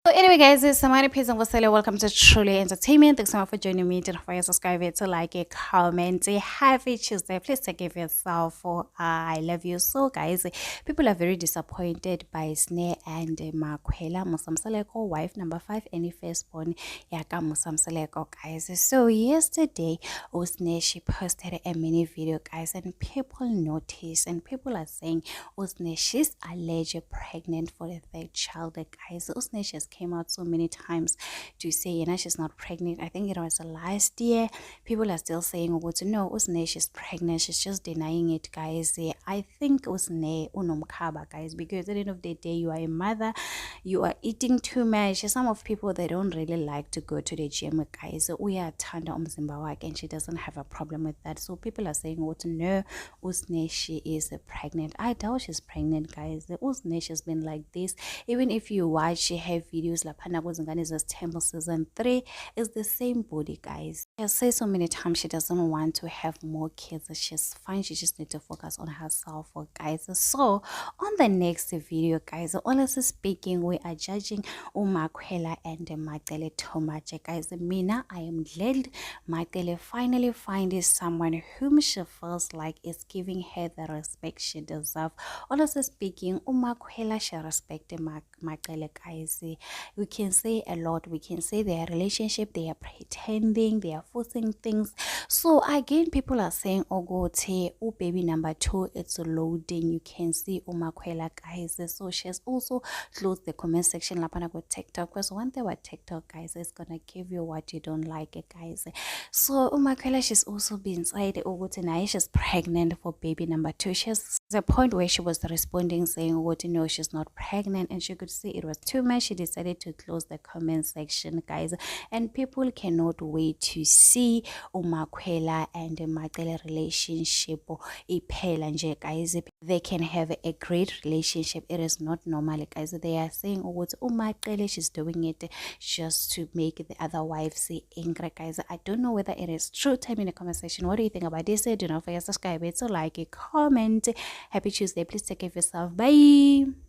So anyway, guys, it's Samari Peace and Wasile. Welcome to Truly Entertainment. Thanks so much for joining me. Don't forget to subscribe, to like it, comment, say happy Tuesday. Please take care of yourself. For I love you. So, guys, people are very disappointed by Snare and Makwela Musamsaleko, wife number 5, any firstborn Yaka Musamsaleko, guys. So yesterday, Usne she posted a mini video, guys, and people noticed and people are saying Usne she's alleged pregnant for the third child, guys. Usne she's came out so many times to say, she's not pregnant. I think it was last year. People are still saying, oh, no, Usne, she's pregnant. She's just denying it, guys. I think Usne unomkaba, guys, because at the end of the day, you are a mother, you are eating too much. Some of people, they don't really like to go to the gym, guys. We are turned on Zimbabwe, and she doesn't have a problem with that. So people are saying, oh, no, Usne, she is pregnant. I doubt she's pregnant, guys. The Usne, she's been like this. Even if you watch her videos, like Panago's Temple season 3, is the same body, guys. She has said so many times she doesn't want to have more kids. She's fine. She just needs to focus on herself, guys. So on the next video, guys, honestly speaking, we are judging Umakwela and Magdele Tomache, guys. Mina, I am glad Magdele finally finds someone whom she feels like is giving her the respect she deserves. Honestly speaking, Umakwela, she respected Magdele, guys. We can say a lot. We can say their relationship, they are pretending, they are forcing things. So again, people are saying, oh, go oh, baby number 2, it's loading. You can see Umakwela, guys. So she has also closed the comment section. Lapana go TikTok, because one thing about TikTok, guys, is gonna give you what you don't like, guys. So Umakwela, she's also been said, oh, now she's pregnant for baby number 2. She has a point where she was responding saying, oh, no, she's not pregnant, and she could see it was too much. She decided to close the comment section, guys, and people cannot wait to see Umakwela and Magdele relationship iphela nje, guys. They can have a great relationship. It is not normal, guys. They are saying, oh, what Umakwela, she's doing it just to make the other wives angry, guys. I don't know whether it is true. Tell me in the comment section, what do you think about this? Do not forget to subscribe, to like, comment. Happy Tuesday. Please take care of yourself. Bye.